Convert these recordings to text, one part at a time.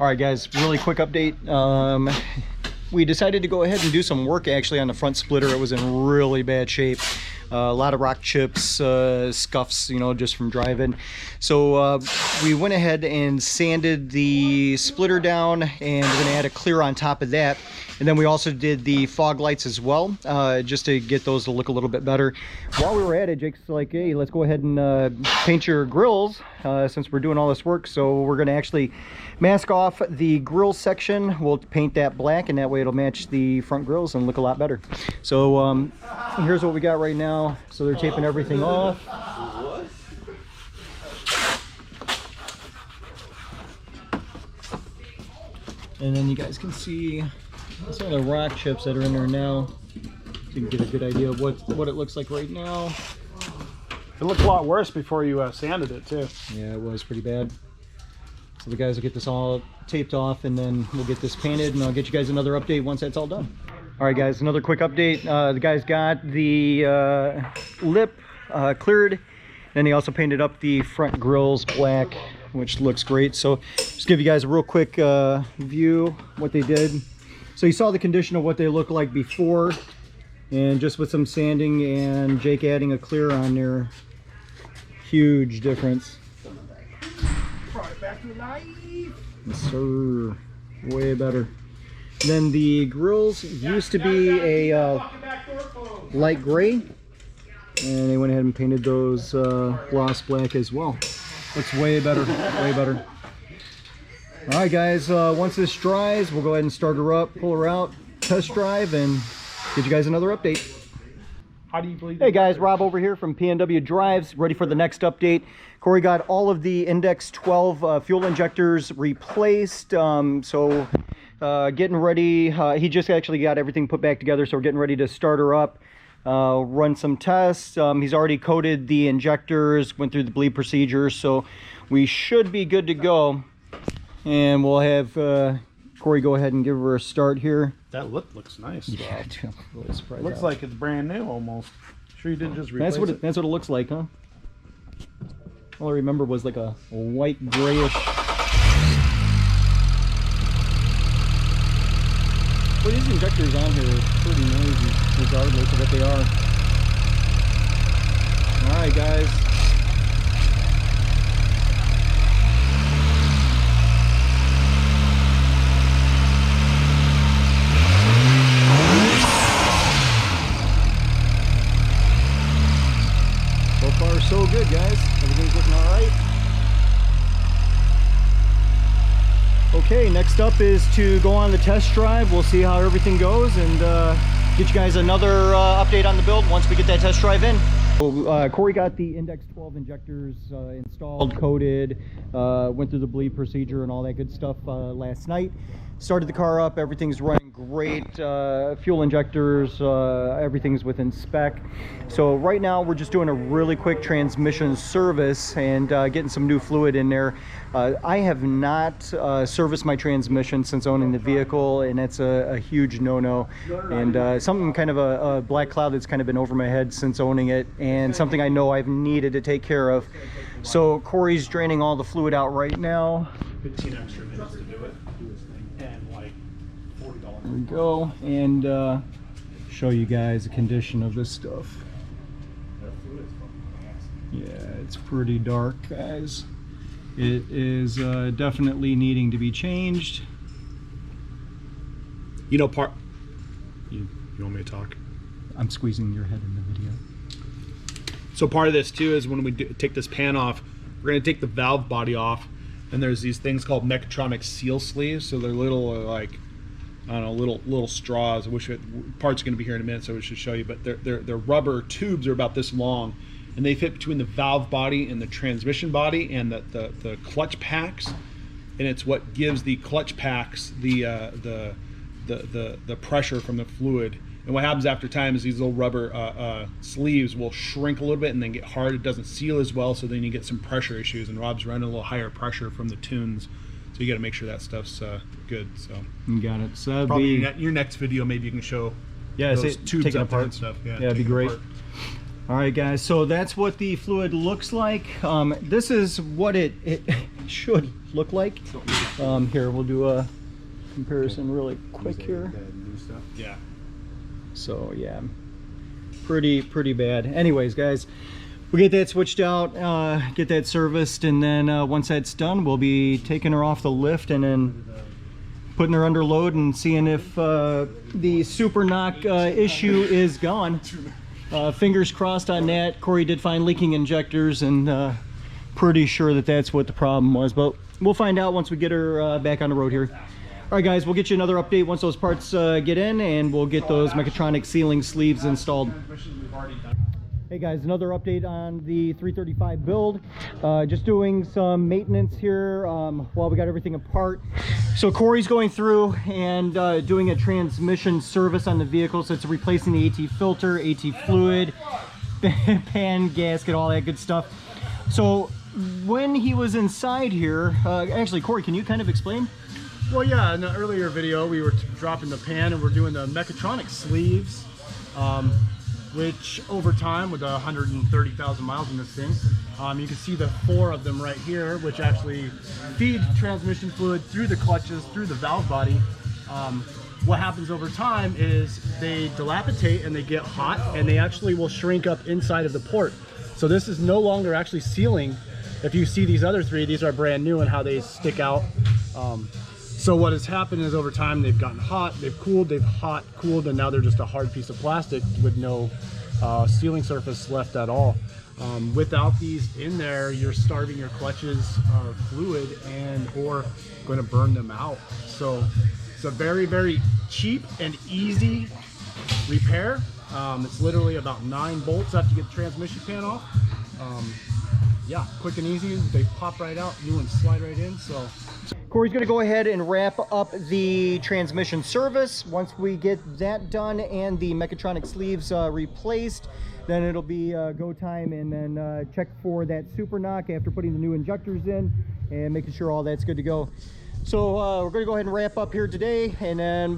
All right, guys, really quick update. We decided to go ahead and do some work actually on the front splitter. It was in really bad shape. A lot of rock chips, scuffs, you know, just from driving. So we went ahead and sanded the splitter down, and we're gonna add a clear on top of that. And then we also did the fog lights as well, just to get those to look a little bit better. While we were at it, Jake's like, hey, let's go ahead and paint your grills since we're doing all this work. So we're gonna actually mask off the grill section. We'll paint that black, and that way it'll match the front grills and look a lot better. So here's what we got right now. So they're taping everything off. And then you guys can see some of the rock chips that are in there now. So you can get a good idea of what it looks like right now. It looked a lot worse before you sanded it too. Yeah, it was pretty bad. So the guys will get this all taped off, and then we'll get this painted, and I'll get you guys another update once that's all done. All right, guys, another quick update. The guys got the lip cleared, and they also painted up the front grills black, which looks great. So just give you guys a real quick view what they did. So you saw the condition of what they looked like before, and just with some sanding and Jake adding a clear on there, huge difference. Back to life. Yes, sir. Way better. And then the grills used to be a light gray, and they went ahead and painted those gloss black as well. Looks way better, way better. All right, guys, once this dries, we'll go ahead and start her up, pull her out, test drive, and get you guys another update. How do you believe? Hey guys, Rob over here from PNW Drives, ready for the next update. Corey got all of the Index 12 fuel injectors replaced, so getting ready. He just actually got everything put back together, so we're getting ready to start her up, run some tests. He's already coated the injectors, went through the bleed procedure, so we should be good to go. And we'll have Corey go ahead and give her a start here. That looks nice. Yeah, I'm really surprised. Looks like it's brand new almost. Sure you didn't just replace it? That's what it looks like, huh? All I remember was like a white grayish. Well, these injectors on here are pretty noisy, regardless of what they are. All right, guys. So far, so good, guys. Everything's looking all right. Okay, next up is to go on the test drive. We'll see how everything goes, and get you guys another update on the build once we get that test drive in. So, Corey got the Index 12 injectors installed, coated, went through the bleed procedure and all that good stuff last night. Started the car up, everything's running great. Fuel injectors, everything's within spec. So right now we're just doing a really quick transmission service and getting some new fluid in there. I have not serviced my transmission since owning the vehicle, and that's a huge no-no, and something kind of a black cloud that's kind of been over my head since owning it, and something I know I've needed to take care of. So Corey's draining all the fluid out right now. 15 extra minutes to do it. And like $40. There we go, and show you guys the condition of this stuff. Yeah, it's pretty dark, guys. It is definitely needing to be changed. You know, you want me to talk? I'm squeezing your head in the video. So part of this too is when we take this pan off, we're going to take the valve body off, and there's these things called mechatronic seal sleeves. So they're little like, I don't know, little straws. I wish parts are going to be here in a minute, so we should show you. But they're rubber tubes. Are about this long, and they fit between the valve body and the transmission body and the clutch packs. And it's what gives the clutch packs the pressure from the fluid. And what happens after time is these little rubber sleeves will shrink a little bit and then get hard. It doesn't seal as well, so then you get some pressure issues. And Rob's running a little higher pressure from the tunes, so you got to make sure that stuff's good. So you got it. So probably your next video, maybe you can show those tubes taking up there apart and stuff. Yeah, that'd be great. Apart. All right, guys. So that's what the fluid looks like. This is what it should look like. Here, we'll do a comparison really quick here. Yeah. So yeah, pretty bad. Anyways, guys, we get that switched out, get that serviced, and then once that's done, we'll be taking her off the lift and then putting her under load and seeing if the super knock issue is gone. Fingers crossed on that. Corey did find leaking injectors, and pretty sure that that's what the problem was, but we'll find out once we get her back on the road here. All right, guys, we'll get you another update once those parts get in, and we'll get those mechatronic sealing sleeves installed. Hey guys, another update on the 335 build. Just doing some maintenance here while we got everything apart. So Corey's going through and doing a transmission service on the vehicle. So it's replacing the AT filter, AT fluid, pan, gasket, all that good stuff. So when he was inside here, actually, Corey, can you kind of explain? Well, yeah, in the earlier video, we were dropping the pan and we're doing the mechatronic sleeves, which over time, with 130,000 miles in this thing, you can see the 4 of them right here, which actually feed transmission fluid through the clutches, through the valve body. What happens over time is they dilapidate and they get hot, and they actually will shrink up inside of the port. So this is no longer actually sealing. If you see these other 3, these are brand new and how they stick out. So what has happened is over time they've gotten hot, they've cooled, they've hot, cooled, and now they're just a hard piece of plastic with no sealing surface left at all. Without these in there, you're starving your clutches of fluid and or going to burn them out. So it's a very cheap and easy repair. It's literally about 9 bolts after you get the transmission pan off. Yeah, quick and easy. They pop right out, new ones slide right in. So Corey's going to go ahead and wrap up the transmission service. Once we get that done and the mechatronic sleeves replaced, then it'll be go time, and then check for that super knock after putting the new injectors in and making sure all that's good to go. So we're going to go ahead and wrap up here today, and then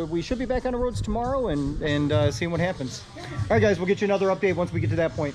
we should be back on the roads tomorrow and seeing what happens. All right, guys, we'll get you another update once we get to that point.